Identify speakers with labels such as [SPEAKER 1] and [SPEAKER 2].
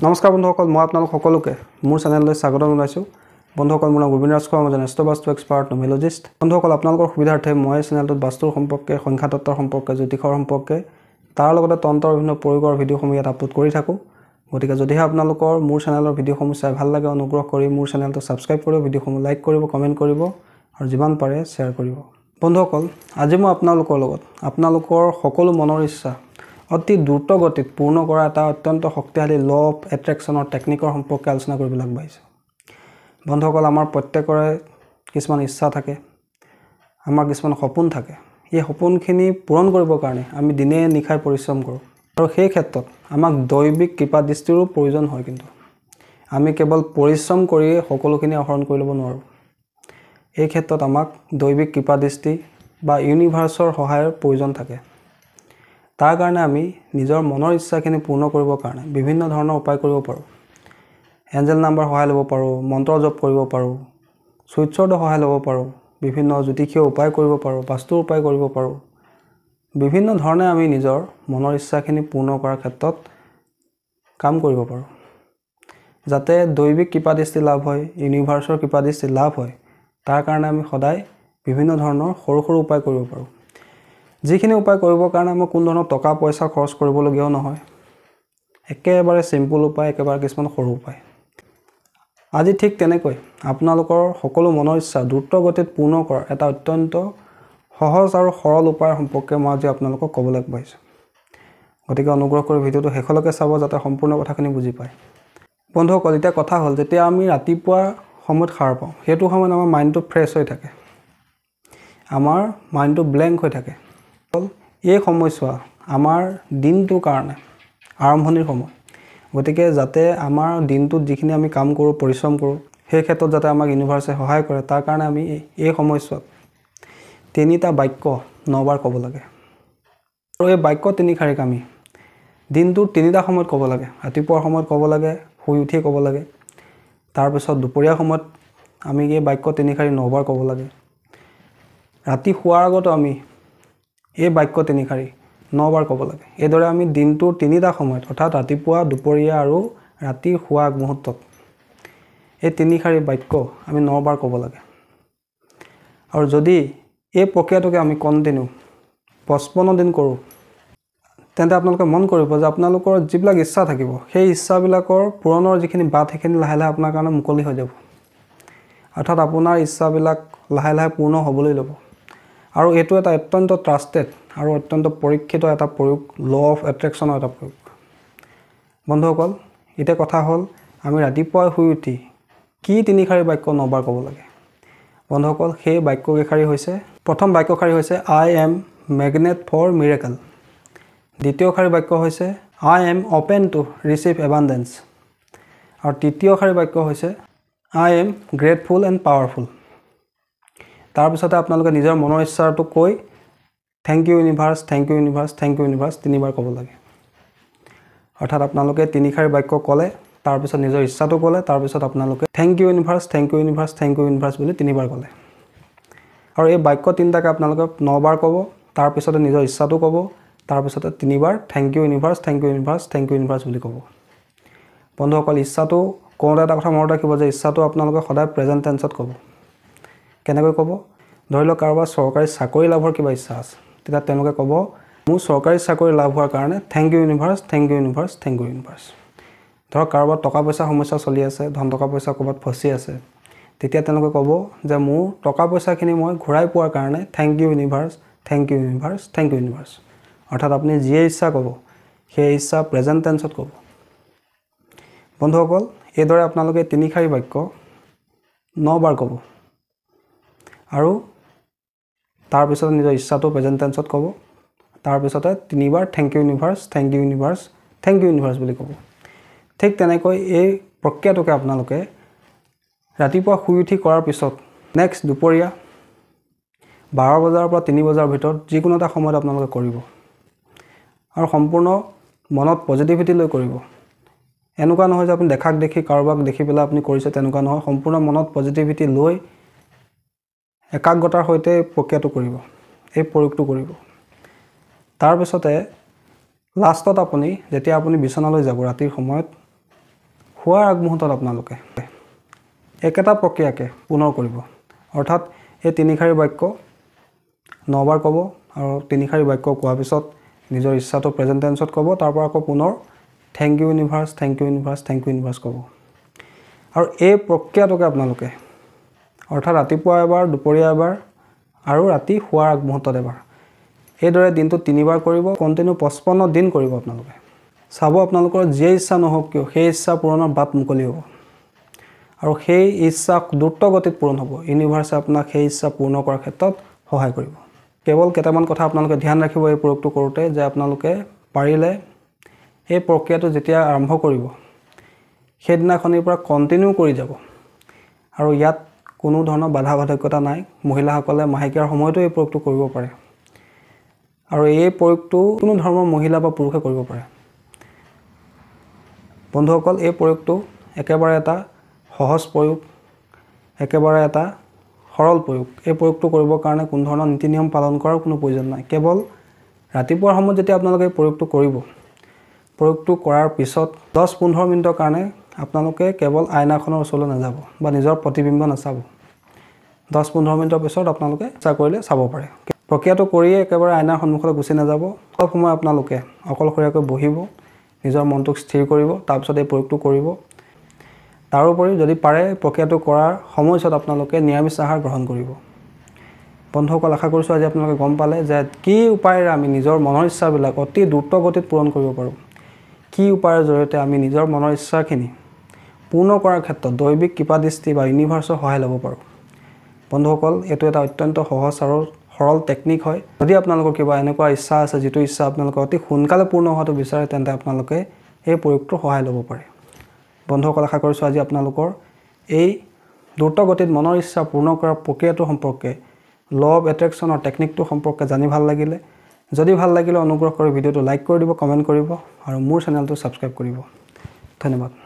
[SPEAKER 1] নমস্কাৰ বন্ধুসকল, মই আপোনালোক সকলোকে মোৰ চেনেললৈ স্বাগতম জনাইছোঁ। বন্ধুসকল, মোৰ নাম গোবিন্দ ৰাজ শৰ্মা, এজন এষ্ট্ৰবাস্তু এক্সপাৰ্ট নিউমেৰলজিষ্ট। বন্ধুসকল, আপোনালোকৰ সুবিধাৰ্থে মই চেনেলটোত বাস্তুৰ সম্পৰ্কে, সংখ্যাতত্বৰ সম্পৰ্কে, জ্যোতিষৰ সম্পৰ্কে, তাৰ লগতে তন্ত্ৰৰ বিভিন্ন প্ৰয়োগৰ ভিডিঅ'সমূহ ইয়াত আপলোড কৰি থাকোঁ। গতিকে যদিহে আপোনালোকৰ মোৰ চেনেলৰ ভিডিঅ'সমূহ চাই ভাল লাগে, অনুগ্ৰহ কৰি মোৰ চেনেলটো ছাবস্ক্ৰাইব কৰিব, ভিডিঅ'সমূহ লাইক কৰিব, কমেণ্ট কৰিব আৰু যিমান পাৰে শ্বেয়াৰ কৰিব। বন্ধুসকল, আজি মই আপোনালোকৰ লগত আপোনালোকৰ সকলো মনৰ ইচ্ছা অতি দ্ৰুত গতিত পূৰ্ণ কৰা এটা অত্যন্ত শক্তিশালী ল অফ এট্ৰেকশ্যনৰ টেকনিকৰ সম্পৰ্কে আলোচনা কৰিবলৈ আগবাঢ়িছোঁ। বন্ধুসকল, আমাৰ প্ৰত্যেকৰে কিছুমান ইচ্ছা থাকে, আমাৰ কিছুমান সপোন থাকে। এই সপোনখিনি পূৰণ কৰিবৰ কাৰণে আমি দিনে নিশাই পৰিশ্ৰম কৰোঁ আৰু সেই ক্ষেত্ৰত আমাক দৈবিক কৃপা দৃষ্টিৰো প্ৰয়োজন হয়। কিন্তু আমি কেৱল পৰিশ্ৰম কৰিয়ে সকলোখিনি আহৰণ কৰি ল'ব নোৱাৰোঁ। এই ক্ষেত্ৰত আমাক দৈবিক কৃপা দৃষ্টি বা ইউনিভাৰ্ছৰ সহায়ৰ প্ৰয়োজন থাকে। তাৰ কাৰণে আমি নিজৰ মনৰ ইচ্ছাখিনি পূৰ্ণ কৰিবৰ কাৰণে বিভিন্ন ধৰণৰ উপায় কৰিব পাৰোঁ। এঞ্জেল নাম্বাৰ সহায় ল'ব পাৰোঁ, মন্ত্ৰ জপ কৰিব পাৰোঁ, চুইটছৰ সহায় ল'ব পাৰোঁ, বিভিন্ন জ্যোতিষীয় উপায় কৰিব পাৰোঁ, বাস্তুৰ উপায় কৰিব পাৰোঁ। বিভিন্ন ধৰণে আমি নিজৰ মনৰ ইচ্ছাখিনি পূৰ্ণ কৰাৰ ক্ষেত্ৰত কাম কৰিব পাৰোঁ। যাতে দৈবিক কৃপাদৃষ্টি লাভ হয়, ইউনিভাৰ্ছৰ কৃপাদৃষ্টি লাভ হয়, তাৰ কাৰণে আমি সদায় বিভিন্ন ধৰণৰ সৰু সৰু উপায় কৰিব পাৰোঁ। যিখিনি উপায় কৰিবৰ কাৰণে আমাৰ কোনো ধৰণৰ টকা পইচা খৰচ কৰিবলগীয়াও নহয়। একেবাৰে চিম্পুল উপায়, একেবাৰে কিছুমান সৰু উপায়। আজি ঠিক তেনেকৈ আপোনালোকৰ সকলো মনৰ ইচ্ছা দ্ৰুত গতিত পূৰ্ণ কৰাৰ এটা অত্যন্ত সহজ আৰু সৰল উপায়ৰ সম্পৰ্কে মই আজি আপোনালোকক ক'বলৈ আগবাঢ়িছোঁ। গতিকে অনুগ্ৰহ কৰি ভিডিঅ'টো শেষলৈকে চাব, যাতে সম্পূৰ্ণ কথাখিনি বুজি পায়। বন্ধুসকল, এতিয়া কথা হ'ল, যেতিয়া আমি ৰাতিপুৱা সময়ত সাৰ পাওঁ, সেইটো সময়ত আমাৰ মাইণ্ডটো ফ্ৰেছ হৈ থাকে, আমাৰ মাইণ্ডটো ব্লেংক হৈ থাকে। এই সময়ছোৱা আমাৰ দিনটোৰ কাৰণে আৰম্ভণিৰ সময়। গতিকে যাতে আমাৰ দিনটোত যিখিনি আমি কাম কৰোঁ, পৰিশ্ৰম কৰোঁ, সেই ক্ষেত্ৰত যাতে আমাক ইউনিভাৰ্ছে সহায় কৰে, তাৰ কাৰণে আমি এই সময়ছোৱাত 3টা বাক্য 9 বাৰ ক'ব লাগে। আৰু এই বাক্য 3 শাৰীক আমি দিনটোৰ 3টা সময়ত ক'ব লাগে। ৰাতিপুৱাৰ সময়ত ক'ব লাগে, শুই উঠিয়ে ক'ব লাগে। তাৰপিছত দুপৰীয়া সময়ত আমি এই বাক্য 3 শাৰী 9 বাৰ ক'ব লাগে। ৰাতি শোৱাৰ আগতো আমি এই বাক্য 3 শাৰী 9 বাৰ ক'ব লাগে। এইদৰে আমি দিনটোৰ 3টা সময়ত, অৰ্থাৎ ৰাতিপুৱা, দুপৰীয়া আৰু ৰাতিৰ শোৱা আগমুহূৰ্তত এই 3 শাৰী বাক্য আমি 9 বাৰ ক'ব লাগে। আৰু যদি এই প্ৰক্ৰিয়াটোকে আমি কণ্টিনিউ 55 দিন কৰোঁ, তেন্তে আপোনালোকে মন কৰিব যে আপোনালোকৰ যিবিলাক ইচ্ছা থাকিব, সেই ইচ্ছাবিলাকৰ পূৰণৰ যিখিনি বাট, সেইখিনি লাহে লাহে আপোনাৰ কাৰণে মুকলি হৈ যাব। অৰ্থাৎ আপোনাৰ ইচ্ছাবিলাক লাহে লাহে পূৰ্ণ হ'বলৈ ল'ব। আৰু এইটো এটা অত্যন্ত ট্ৰাষ্টেড আৰু অত্যন্ত পৰীক্ষিত এটা প্ৰয়োগ, ল অফ এট্ৰেকশ্যনৰ এটা প্ৰয়োগ। বন্ধুসকল, এতিয়া কথা হ'ল, আমি ৰাতিপুৱাই শুই উঠি কি 3 শাৰী বাক্য 9 বাৰ ক'ব লাগে। বন্ধুসকল, সেই বাক্যকেইশাৰী হৈছে, প্ৰথম বাক্যশাৰী হৈছে I am magnet for miracle. দ্বিতীয় শাৰী বাক্য হৈছে I am open to receive abundance. আৰু তৃতীয় শাৰী বাক্য হৈছে I am grateful and powerful. তাৰপিছতে আপোনালোকে নিজৰ মনৰ ইচ্ছাটো কৈ thank you universe, thank you universe, thank you universe 3 বাৰ ক'ব লাগে। অৰ্থাৎ আপোনালোকে 3 শাৰী বাক্য ক'লে, তাৰপিছত নিজৰ ইচ্ছাটো ক'লে, তাৰপিছত আপোনালোকে thank you universe, thank you universe, thank you universe বুলি 3 বাৰ ক'লে। আৰু এই বাক্য 3টাকে আপোনালোকে 9 বাৰ ক'ব, তাৰপিছতে নিজৰ ইচ্ছাটো ক'ব, তাৰপিছতে 3 বাৰ thank you universe, thank you universe, thank you universe বুলি ক'ব। বন্ধুসকল, ইচ্ছাটো কওঁতে এটা কথা মনত ৰাখিব যে ইচ্ছাটো আপোনালোকে সদায় প্ৰেজেণ্ট টেন্সত ক'ব। কেনেকৈ ক'ব? ধৰি লওক কাৰোবাৰ চৰকাৰী চাকৰি লাভৰ কিবা ইচ্ছা আছে, তেতিয়া তেওঁলোকে ক'ব, মোৰ চৰকাৰী চাকৰি লাভ হোৱাৰ কাৰণে thank you universe, thank you universe, thank you universe. ধৰক কাৰোবাৰ টকা পইচা সমস্যা চলি আছে, ধন টকা পইচা ক'ৰবাত ফচি আছে, তেতিয়া তেওঁলোকে ক'ব যে মোৰ টকা পইচাখিনি মই ঘূৰাই পোৱাৰ কাৰণে thank you universe, thank you universe, thank you universe. অৰ্থাৎ আপুনি যিয়ে ইচ্ছা ক'ব, সেই ইচ্ছা প্ৰেজেণ্ট টেন্সত ক'ব। বন্ধুসকল, এইদৰে আপোনালোকে 3 শাৰী বাক্য 9 বাৰ ক'ব। আৰু তাৰপিছতে নিজৰ ইচ্ছাটো প্ৰেজেণ্ট টেন্সত ক'ব। তাৰপিছতে 3 বাৰ thank you universe, thank you universe, thank you universe বুলি ক'ব। ঠিক তেনেকৈ এই প্ৰক্ৰিয়াটোকে আপোনালোকে ৰাতিপুৱা শুই উঠি কৰাৰ পিছত নেক্সট দুপৰীয়া 12 বজাৰ পৰা 3 বজাৰ ভিতৰত যিকোনো এটা সময়ত আপোনালোকে কৰিব। আৰু সম্পূৰ্ণ মনত পজিটিভিটি লৈ কৰিব। এনেকুৱা নহয় যে আপুনি দেখাক দেখি, কাৰোবাক দেখি পেলাই আপুনি কৰিছে, তেনেকুৱা নহয়। সম্পূৰ্ণ মনত পজিটিভিটি লৈ একাগ্ৰতাৰ সৈতে প্ৰক্ৰিয়াটো কৰিব, এই প্ৰয়োগটো কৰিব। তাৰপিছতে লাষ্টত আপুনি যেতিয়া আপুনি বিচনালৈ যাব ৰাতিৰ সময়ত, শোৱাৰ আগমুহূৰ্তত আপোনালোকে একেটা প্ৰক্ৰিয়াকে পুনৰ কৰিব অৰ্থাৎ এই 3 শাৰী বাক্য 9 বাৰ ক'ব আৰু 3 শাৰী বাক্য কোৱাৰ পিছত নিজৰ ইচ্ছাটো প্ৰেজেন্ট টেন্সত ক'ব তাৰ পৰা আকৌ পুনৰ thank you universe thank you universe thank you universe ক'ব আৰু এই প্ৰক্ৰিয়াটোকে আপোনালোকে অৰ্থাৎ ৰাতিপুৱা এবাৰ দুপৰীয়া এবাৰ আৰু ৰাতি শোৱাৰ আগমুহূৰ্তত এবাৰ এইদৰে দিনটো 3 বাৰ কৰিব কন্টিনিউ 55 দিন কৰিব আপোনালোকে চাব আপোনালোকৰ যে ইচ্ছা নহওক কিয় সেই ইচ্ছা পূৰণৰ বাট মুকলি হ'ব আৰু সেই ইচ্ছা দ্ৰুত গতিত পূৰণ হ'ব ইউনিভাৰ্ছে আপোনাক সেই ইচ্ছা পূৰ্ণ কৰাৰ ক্ষেত্ৰত সহায় কৰিব কেৱল কেইটামান কথা আপোনালোকে ধ্যান ৰাখিব এই প্ৰয়োগটো কৰোঁতে যে আপোনালোকে পাৰিলে এই প্ৰক্ৰিয়াটো যেতিয়া আৰম্ভ কৰিব সেইদিনাখনিৰ পৰা কন্টিনিউ কৰি যাব আৰু ইয়াত কোনো ধৰণৰ বাধাবাধকতা নাই মহিলাসকলে মাহেকীয়াৰ সময়তো এই প্ৰয়োগটো কৰিব পাৰে আৰু এই প্ৰয়োগটো কোনো ধৰ্মৰ মহিলা বা পুৰুষে কৰিব পাৰে বন্ধুসকল এই প্ৰয়োগটো একেবাৰে এটা সহজ প্ৰয়োগ একেবাৰে এটা সৰল প্ৰয়োগ এই প্ৰয়োগটো কৰিবৰ কাৰণে কোনো ধৰণৰ নীতি নিয়ম পালন কৰাৰ কোনো প্ৰয়োজন নাই কেৱল ৰাতিপুৱাৰ সময়ত যেতিয়া আপোনালোকে এই প্ৰয়োগটো কৰিব প্ৰয়োগটো কৰাৰ পিছত 10-15 মিনিটৰ কাৰণে আপোনালোকে কেৱল আইনাখনৰ ওচৰলৈ নাযাব বা নিজৰ প্ৰতিবিম্ব নাচাব 10-15 মিনিটৰ পিছত আপোনালোকে ইচ্ছা কৰিলে চাব পাৰে প্ৰক্ৰিয়াটো কৰিয়ে একেবাৰে আইনাৰ সন্মুখলৈ গুচি নাযাব অলপ সময় আপোনালোকে অকলশৰীয়াকৈ বহিব নিজৰ মনটোক স্থিৰ কৰিব তাৰ পিছত এই প্ৰয়োগটো কৰিব তাৰোপৰি যদি পাৰে প্ৰক্ৰিয়াটো কৰাৰ সময়ত আপোনালোকে নিৰামিষ আহাৰ গ্ৰহণ কৰিব বন্ধুসকল আশা কৰিছো আজি আপোনালোকে গম পালে যে কি উপায়েৰে আমি নিজৰ মনৰ ইচ্ছাবিলাক অতি দ্ৰুত গতিত পূৰণ কৰিব পাৰোঁ কি উপায়ৰ জৰিয়তে আমি নিজৰ মনৰ ইচ্ছাখিনি পূৰ্ণ কৰাৰ ক্ষেত্ৰত দৈবিক কৃপাদৃষ্টি বা ইউনিভাৰ্ছৰ সহায় ল'ব পাৰোঁ বন্ধুসকল এটো এটা অত্যন্ত সহজ আৰু সৰল টেকনিক হয় যদি আপোনালোকৰ কিবা এনেকুৱা ইচ্ছা আছে যেটো ইচ্ছা আপোনালোকে অতি সোনকালে পূৰ্ণ হোৱাটো বিচাৰে তেন্তে আপোনালোকে এই প্ৰয়োগটো সহায় ল'ব পাৰে বন্ধুসকল আশা কৰিছো আজি আপোনালোকৰ এই দ্ৰুত গতিত মনৰ ইচ্ছা পূৰ্ণ কৰাৰ প্ৰক্ৰিয়াটো সম্পৰ্কে ল অফ এট্ৰেকচনৰ টেকনিকটো সম্পৰ্কে জানি ভাল লাগিলে যদি ভাল লাগিলে অনুগ্ৰহ কৰি ভিডিওটো লাইক কৰি দিব কমেন্ট কৰিব আৰু মোৰ চেনেলটো সাবস্ক্ৰাইব কৰিব ধন্যবাদ